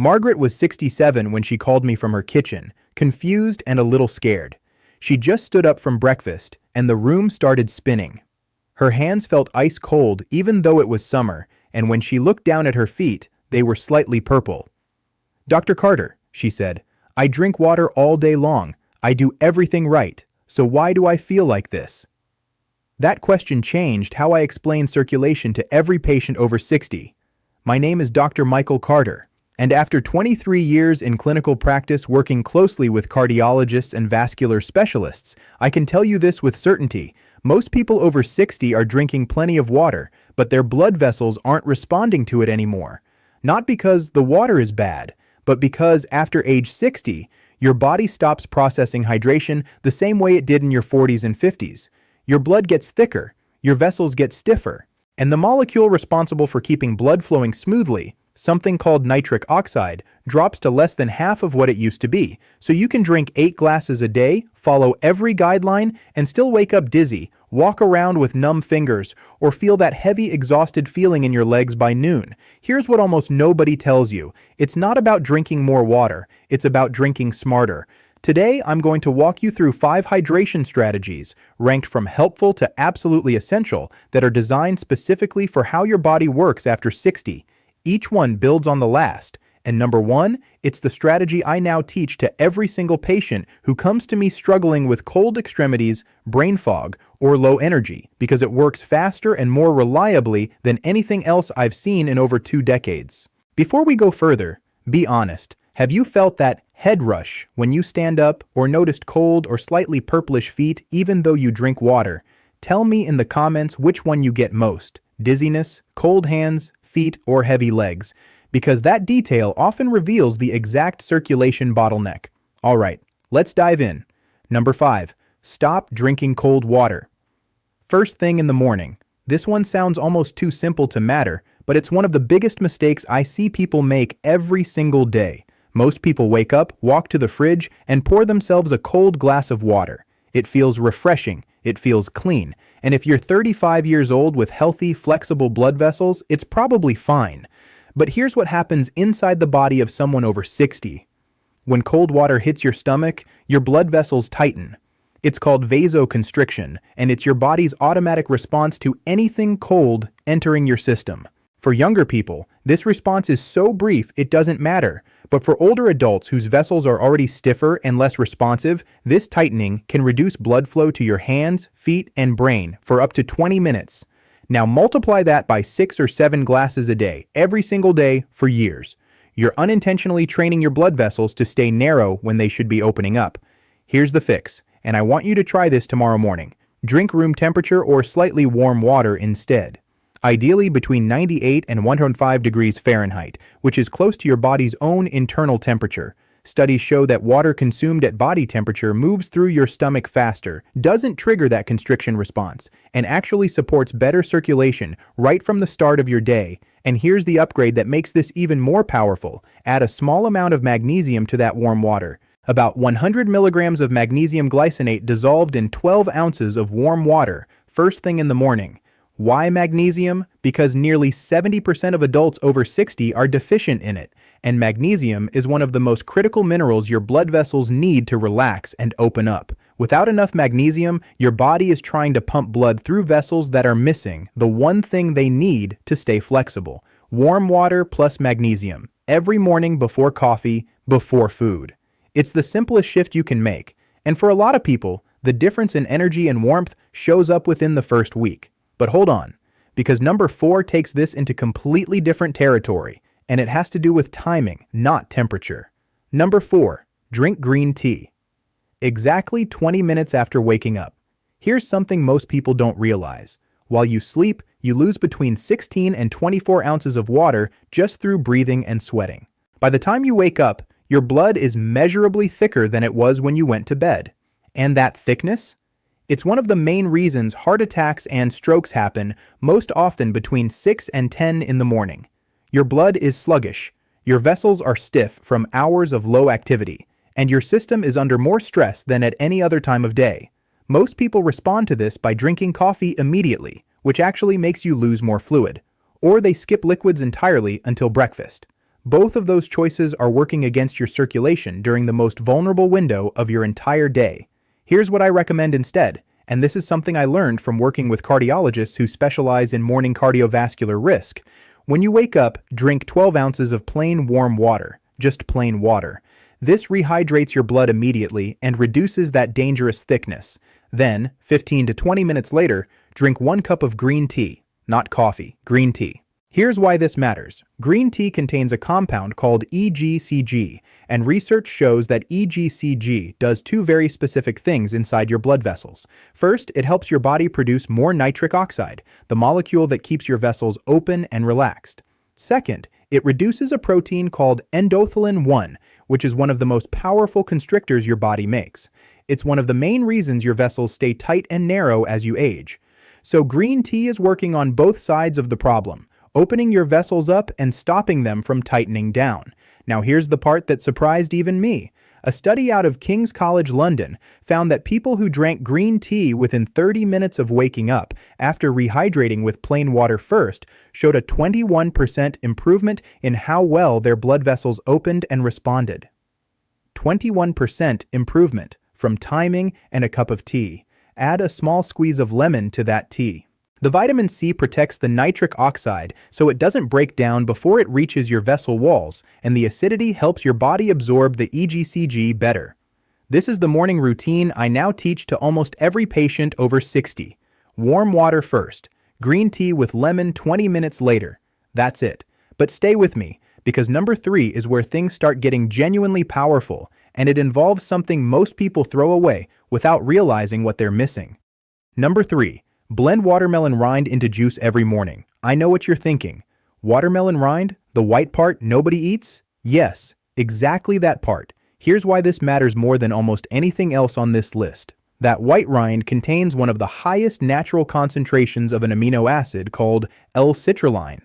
Margaret was 67 when she called me from her kitchen, confused and a little scared. She just stood up from breakfast, and the room started spinning. Her hands felt ice cold even though it was summer, and when she looked down at her feet, they were slightly purple. "Dr. Carter," she said, "I drink water all day long. I do everything right. So why do I feel like this?" That question changed how I explain circulation to every patient over 60. My name is Dr. Michael Carter, and after 23 years in clinical practice working closely with cardiologists and vascular specialists, I can tell you this with certainty. Most people over 60 are drinking plenty of water, but their blood vessels aren't responding to it anymore. Not because the water is bad, but because after age 60, your body stops processing hydration the same way it did in your 40s and 50s. Your blood gets thicker, your vessels get stiffer, and the molecule responsible for keeping blood flowing smoothly, something called nitric oxide, drops to less than half of what it used to be. So you can drink 8 glasses a day, follow every guideline, and still wake up dizzy, walk around with numb fingers, or feel that heavy, exhausted feeling in your legs by noon. Here's what almost nobody tells you. It's not about drinking more water, it's about drinking smarter. Today, I'm going to walk you through 5 hydration strategies, ranked from helpful to absolutely essential, that are designed specifically for how your body works after 60. Each one builds on the last. And number 1, it's the strategy I now teach to every single patient who comes to me struggling with cold extremities, brain fog, or low energy, because it works faster and more reliably than anything else I've seen in over 2 decades. Before we go further, be honest. Have you felt that head rush when you stand up, or noticed cold or slightly purplish feet even though you drink water? Tell me in the comments which one you get most: dizziness, cold hands, feet, or heavy legs, because that detail often reveals the exact circulation bottleneck. All right, let's dive in. Number 5, stop drinking cold water. First thing in the morning. This one sounds almost too simple to matter, but it's one of the biggest mistakes I see people make every single day. Most people wake up, walk to the fridge, and pour themselves a cold glass of water. It feels refreshing, it feels clean, and if you're 35 years old with healthy, flexible blood vessels, it's probably fine. But here's what happens inside the body of someone over 60. When cold water hits your stomach, your blood vessels tighten. It's called vasoconstriction, and it's your body's automatic response to anything cold entering your system. For younger people, this response is so brief it doesn't matter. But for older adults whose vessels are already stiffer and less responsive, this tightening can reduce blood flow to your hands, feet, and brain for up to 20 minutes. Now multiply that by 6 or 7 glasses a day, every single day, for years. You're unintentionally training your blood vessels to stay narrow when they should be opening up. Here's the fix, and I want you to try this tomorrow morning. Drink room temperature or slightly warm water instead. Ideally between 98 and 105 degrees Fahrenheit, which is close to your body's own internal temperature. Studies show that water consumed at body temperature moves through your stomach faster, doesn't trigger that constriction response, and actually supports better circulation right from the start of your day. And here's the upgrade that makes this even more powerful. Add a small amount of magnesium to that warm water. About 100 milligrams of magnesium glycinate dissolved in 12 ounces of warm water, first thing in the morning. Why magnesium? Because nearly 70% of adults over 60 are deficient in it, and magnesium is one of the most critical minerals your blood vessels need to relax and open up. Without enough magnesium, your body is trying to pump blood through vessels that are missing the one thing they need to stay flexible. Warm water plus magnesium, every morning before coffee, before food. It's the simplest shift you can make, and for a lot of people, the difference in energy and warmth shows up within the first week. But hold on, because number 4 takes this into completely different territory, and it has to do with timing, not temperature. Number 4, drink green tea. Exactly 20 minutes after waking up. Here's something most people don't realize. While you sleep, you lose between 16 and 24 ounces of water just through breathing and sweating. By the time you wake up, your blood is measurably thicker than it was when you went to bed. And that thickness? It's one of the main reasons heart attacks and strokes happen most often between 6 and 10 in the morning. Your blood is sluggish, your vessels are stiff from hours of low activity, and your system is under more stress than at any other time of day. Most people respond to this by drinking coffee immediately, which actually makes you lose more fluid, or they skip liquids entirely until breakfast. Both of those choices are working against your circulation during the most vulnerable window of your entire day. Here's what I recommend instead, and this is something I learned from working with cardiologists who specialize in morning cardiovascular risk. When you wake up, drink 12 ounces of plain warm water, just plain water. This rehydrates your blood immediately and reduces that dangerous thickness. Then, 15 to 20 minutes later, drink 1 cup of green tea, not coffee, green tea. Here's why this matters. Green tea contains a compound called EGCG, and research shows that EGCG does 2 very specific things inside your blood vessels. First, it helps your body produce more nitric oxide, the molecule that keeps your vessels open and relaxed. Second, it reduces a protein called endothelin-1, which is one of the most powerful constrictors your body makes. It's one of the main reasons your vessels stay tight and narrow as you age. So green tea is working on both sides of the problem, opening your vessels up and stopping them from tightening down. Now here's the part that surprised even me. A study out of King's College London found that people who drank green tea within 30 minutes of waking up after rehydrating with plain water first showed a 21% improvement in how well their blood vessels opened and responded. 21% improvement from timing and a cup of tea. Add a small squeeze of lemon to that tea. The vitamin C protects the nitric oxide so it doesn't break down before it reaches your vessel walls, and the acidity helps your body absorb the EGCG better. This is the morning routine I now teach to almost every patient over 60. Warm water first, green tea with lemon 20 minutes later. That's it. But stay with me, because number 3 is where things start getting genuinely powerful, and it involves something most people throw away without realizing what they're missing. Number 3. Blend watermelon rind into juice every morning. I know what you're thinking. Watermelon rind? The white part nobody eats? Yes, exactly that part. Here's why this matters more than almost anything else on this list. That white rind contains one of the highest natural concentrations of an amino acid called L-citrulline.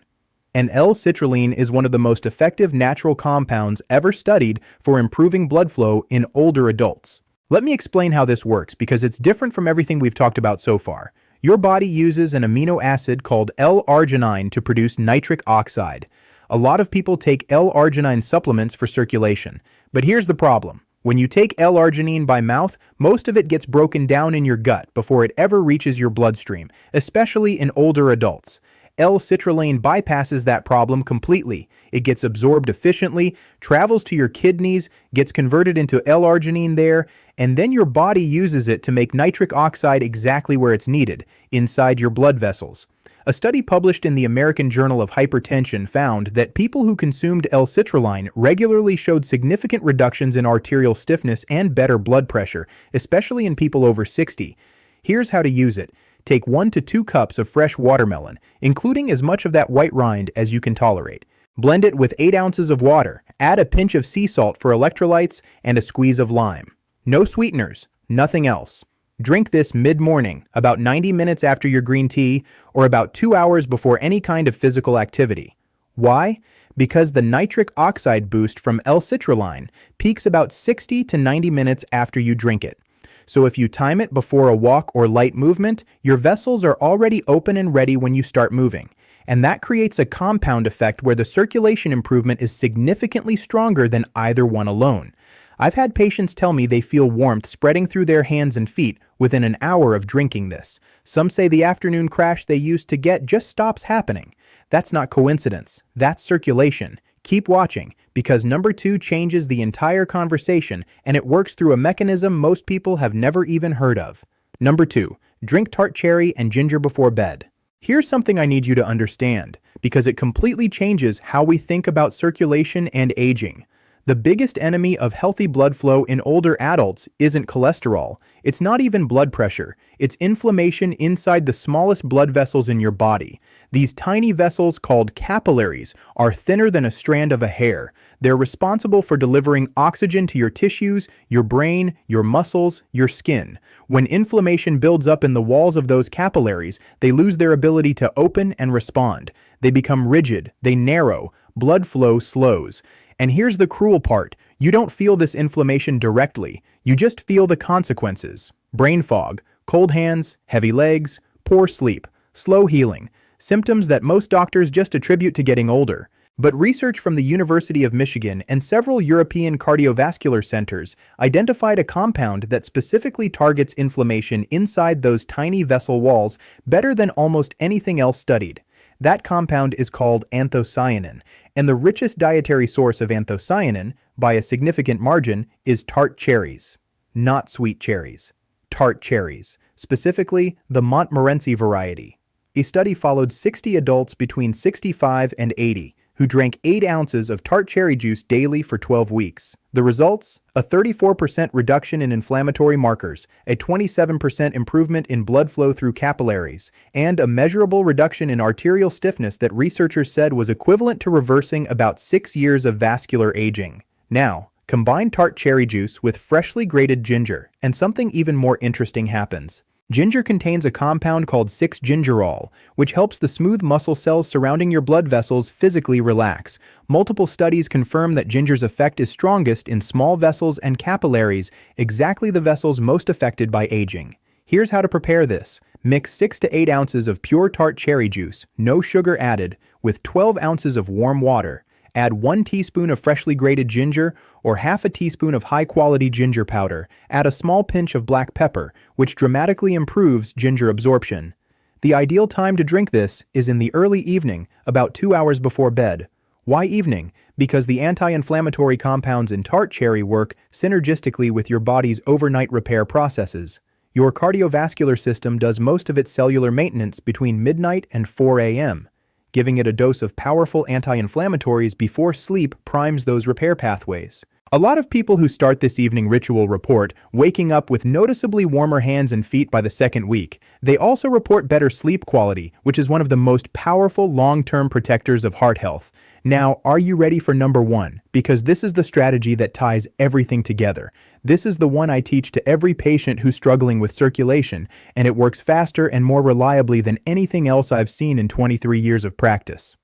And L-citrulline is one of the most effective natural compounds ever studied for improving blood flow in older adults. Let me explain how this works because it's different from everything we've talked about so far. Your body uses an amino acid called L-arginine to produce nitric oxide. A lot of people take L-arginine supplements for circulation. But here's the problem. When you take L-arginine by mouth, most of it gets broken down in your gut before it ever reaches your bloodstream, especially in older adults. L-citrulline bypasses that problem completely. It gets absorbed efficiently, travels to your kidneys, gets converted into L-arginine there, and then your body uses it to make nitric oxide exactly where it's needed, inside your blood vessels. A study published in the American Journal of Hypertension found that people who consumed L-citrulline regularly showed significant reductions in arterial stiffness and better blood pressure, especially in people over 60. Here's how to use it. Take 1 to 2 cups of fresh watermelon, including as much of that white rind as you can tolerate. Blend it with 8 ounces of water, add a pinch of sea salt for electrolytes, and a squeeze of lime. No sweeteners, nothing else. Drink this mid-morning, about 90 minutes after your green tea, or about 2 hours before any kind of physical activity. Why? Because the nitric oxide boost from L-citrulline peaks about 60 to 90 minutes after you drink it. So if you time it before a walk or light movement, your vessels are already open and ready when you start moving. And that creates a compound effect where the circulation improvement is significantly stronger than either one alone. I've had patients tell me they feel warmth spreading through their hands and feet within an hour of drinking this. Some say the afternoon crash they used to get just stops happening. That's not coincidence. That's circulation. Keep watching, because number 2 changes the entire conversation and it works through a mechanism most people have never even heard of. Number 2, drink tart cherry and ginger before bed. Here's something I need you to understand, because it completely changes how we think about circulation and aging. The biggest enemy of healthy blood flow in older adults isn't cholesterol. It's not even blood pressure. It's inflammation inside the smallest blood vessels in your body. These tiny vessels, called capillaries, are thinner than a strand of a hair. They're responsible for delivering oxygen to your tissues, your brain, your muscles, your skin. When inflammation builds up in the walls of those capillaries, they lose their ability to open and respond. They become rigid, they narrow, blood flow slows. And here's the cruel part. You don't feel this inflammation directly. You just feel the consequences. Brain fog, cold hands, heavy legs, poor sleep, slow healing. Symptoms that most doctors just attribute to getting older. But research from the University of Michigan and several European cardiovascular centers identified a compound that specifically targets inflammation inside those tiny vessel walls better than almost anything else studied. That compound is called anthocyanin, and the richest dietary source of anthocyanin, by a significant margin, is tart cherries. Not sweet cherries. Tart cherries, specifically the Montmorency variety. A study followed 60 adults between 65 and 80 who drank 8 ounces of tart cherry juice daily for 12 weeks. The results? A 34% reduction in inflammatory markers, a 27% improvement in blood flow through capillaries, and a measurable reduction in arterial stiffness that researchers said was equivalent to reversing about 6 years of vascular aging. Now, combine tart cherry juice with freshly grated ginger, and something even more interesting happens. Ginger contains a compound called 6-gingerol, which helps the smooth muscle cells surrounding your blood vessels physically relax. Multiple studies confirm that ginger's effect is strongest in small vessels and capillaries, exactly the vessels most affected by aging. Here's how to prepare this. Mix 6 to 8 ounces of pure tart cherry juice, no sugar added, with 12 ounces of warm water. Add 1 teaspoon of freshly grated ginger or half a teaspoon of high-quality ginger powder. Add a small pinch of black pepper, which dramatically improves ginger absorption. The ideal time to drink this is in the early evening, about 2 hours before bed. Why evening? Because the anti-inflammatory compounds in tart cherry work synergistically with your body's overnight repair processes. Your cardiovascular system does most of its cellular maintenance between midnight and 4 a.m. Giving it a dose of powerful anti-inflammatories before sleep primes those repair pathways. A lot of people who start this evening ritual report waking up with noticeably warmer hands and feet by the second week. They also report better sleep quality, which is one of the most powerful long-term protectors of heart health. Now, are you ready for number 1? Because this is the strategy that ties everything together. This is the one I teach to every patient who's struggling with circulation, and it works faster and more reliably than anything else I've seen in 23 years of practice.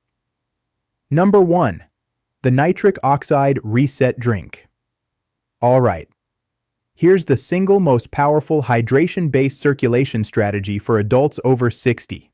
Number 1. The nitric oxide reset drink. All right. Here's the single most powerful hydration-based circulation strategy for adults over 60.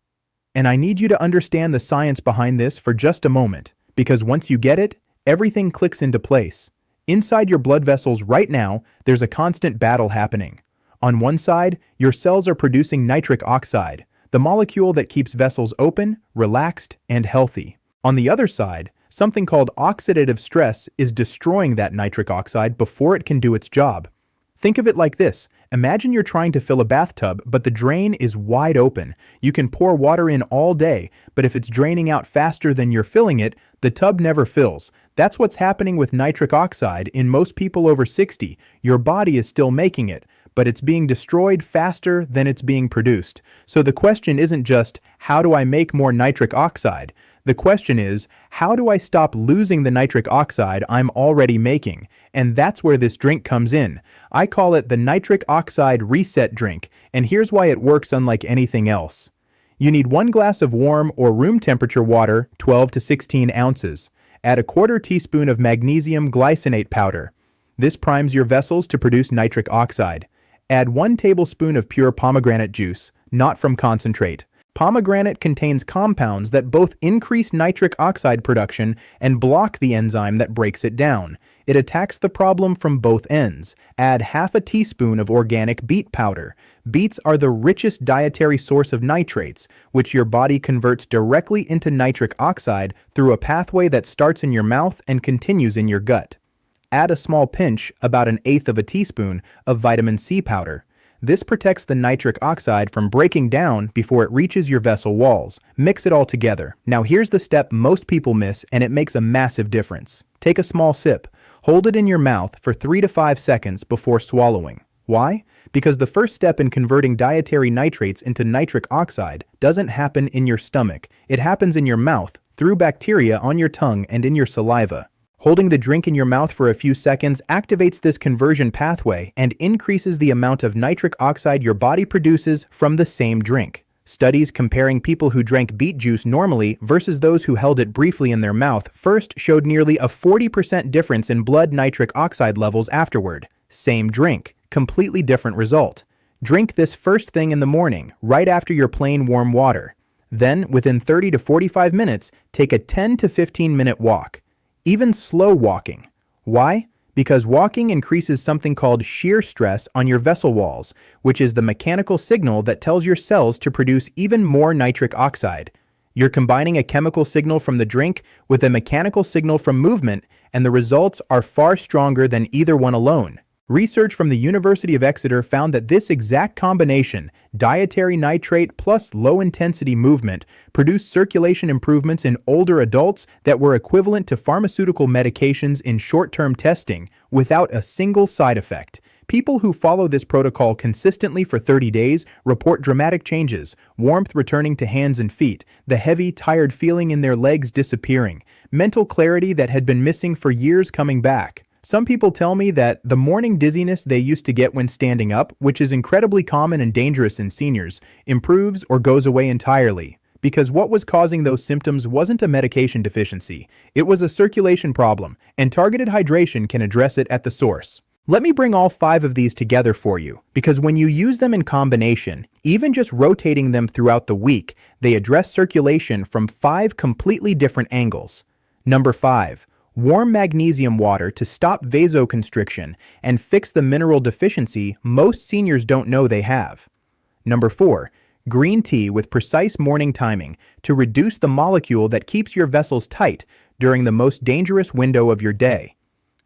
And I need you to understand the science behind this for just a moment, because once you get it, everything clicks into place. Inside your blood vessels right now, there's a constant battle happening. On one side, your cells are producing nitric oxide, the molecule that keeps vessels open, relaxed, and healthy. On the other side, something called oxidative stress is destroying that nitric oxide before it can do its job. Think of it like this. Imagine you're trying to fill a bathtub, but the drain is wide open. You can pour water in all day, but if it's draining out faster than you're filling it, the tub never fills. That's what's happening with nitric oxide in most people over 60. Your body is still making it, but it's being destroyed faster than it's being produced. So the question isn't just, how do I make more nitric oxide? The question is, how do I stop losing the nitric oxide I'm already making? And that's where this drink comes in. I call it the nitric oxide reset drink, and here's why it works unlike anything else. You need 1 glass of warm or room temperature water, 12 to 16 ounces. Add a 1/4 teaspoon of magnesium glycinate powder. This primes your vessels to produce nitric oxide. Add 1 tablespoon of pure pomegranate juice, not from concentrate. Pomegranate contains compounds that both increase nitric oxide production and block the enzyme that breaks it down. It attacks the problem from both ends. Add half a teaspoon of organic beet powder. Beets are the richest dietary source of nitrates, which your body converts directly into nitric oxide through a pathway that starts in your mouth and continues in your gut. Add a small pinch, about 1/8 of a teaspoon, of vitamin C powder. This protects the nitric oxide from breaking down before it reaches your vessel walls. Mix it all together. Now here's the step most people miss, and it makes a massive difference. Take a small sip. Hold it in your mouth for 3 to 5 seconds before swallowing. Why? Because the first step in converting dietary nitrates into nitric oxide doesn't happen in your stomach. It happens in your mouth, through bacteria on your tongue and in your saliva. Holding the drink in your mouth for a few seconds activates this conversion pathway and increases the amount of nitric oxide your body produces from the same drink. Studies comparing people who drank beet juice normally versus those who held it briefly in their mouth first showed nearly a 40% difference in blood nitric oxide levels afterward. Same drink, completely different result. Drink this first thing in the morning, right after your plain warm water. Then, within 30 to 45 minutes, take a 10 to 15-minute walk. Even slow walking. Why? Because walking increases something called shear stress on your vessel walls, which is the mechanical signal that tells your cells to produce even more nitric oxide. You're combining a chemical signal from the drink with a mechanical signal from movement, and the results are far stronger than either one alone. Research from the University of Exeter found that this exact combination, dietary nitrate plus low-intensity movement, produced circulation improvements in older adults that were equivalent to pharmaceutical medications in short-term testing without a single side effect. People who follow this protocol consistently for 30 days report dramatic changes, warmth returning to hands and feet, the heavy, tired feeling in their legs disappearing, mental clarity that had been missing for years coming back. Some people tell me that the morning dizziness they used to get when standing up, which is incredibly common and dangerous in seniors, improves or goes away entirely. Because what was causing those symptoms wasn't a medication deficiency, it was a circulation problem, and targeted hydration can address it at the source. Let me bring all 5 of these together for you, because when you use them in combination, even just rotating them throughout the week, they address circulation from 5 completely different angles. Number 5. Warm magnesium water to stop vasoconstriction and fix the mineral deficiency most seniors don't know they have. Number 4. Green tea with precise morning timing to reduce the molecule that keeps your vessels tight during the most dangerous window of your day.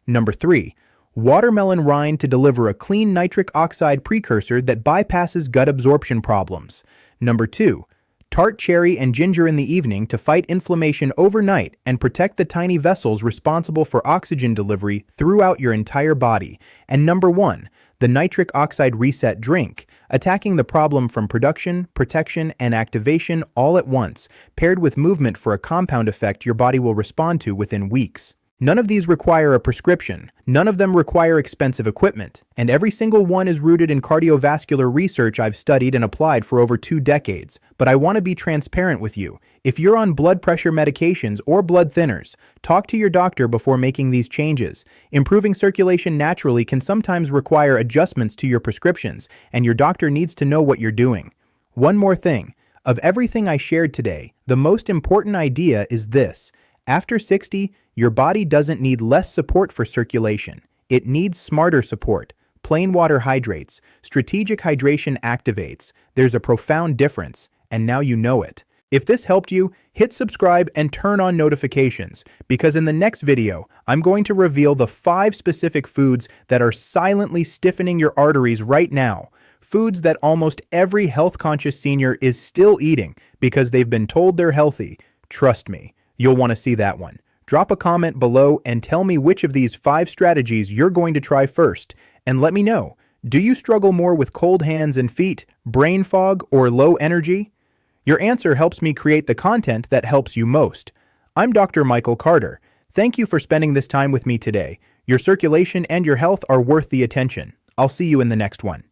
Number 3. Watermelon rind to deliver a clean nitric oxide precursor that bypasses gut absorption problems. Number 2. Tart cherry and ginger in the evening to fight inflammation overnight and protect the tiny vessels responsible for oxygen delivery throughout your entire body. And number 1, the nitric oxide reset drink, attacking the problem from production, protection, and activation all at once, paired with movement for a compound effect your body will respond to within weeks. None of these require a prescription, none of them require expensive equipment, and every single one is rooted in cardiovascular research I've studied and applied for over 2 decades. But I want to be transparent with you. If you're on blood pressure medications or blood thinners, talk to your doctor before making these changes. Improving circulation naturally can sometimes require adjustments to your prescriptions, and your doctor needs to know what you're doing. One more thing. Of everything I shared today, the most important idea is this. After 60, your body doesn't need less support for circulation. It needs smarter support. Plain water hydrates. Strategic hydration activates. There's a profound difference, and now you know it. If this helped you, hit subscribe and turn on notifications, because in the next video, I'm going to reveal the 5 specific foods that are silently stiffening your arteries right now. Foods that almost every health-conscious senior is still eating because they've been told they're healthy. Trust me. You'll want to see that one. Drop a comment below and tell me which of these 5 strategies you're going to try first. And let me know, do you struggle more with cold hands and feet, brain fog, or low energy? Your answer helps me create the content that helps you most. I'm Dr. Michael Carter. Thank you for spending this time with me today. Your circulation and your health are worth the attention. I'll see you in the next one.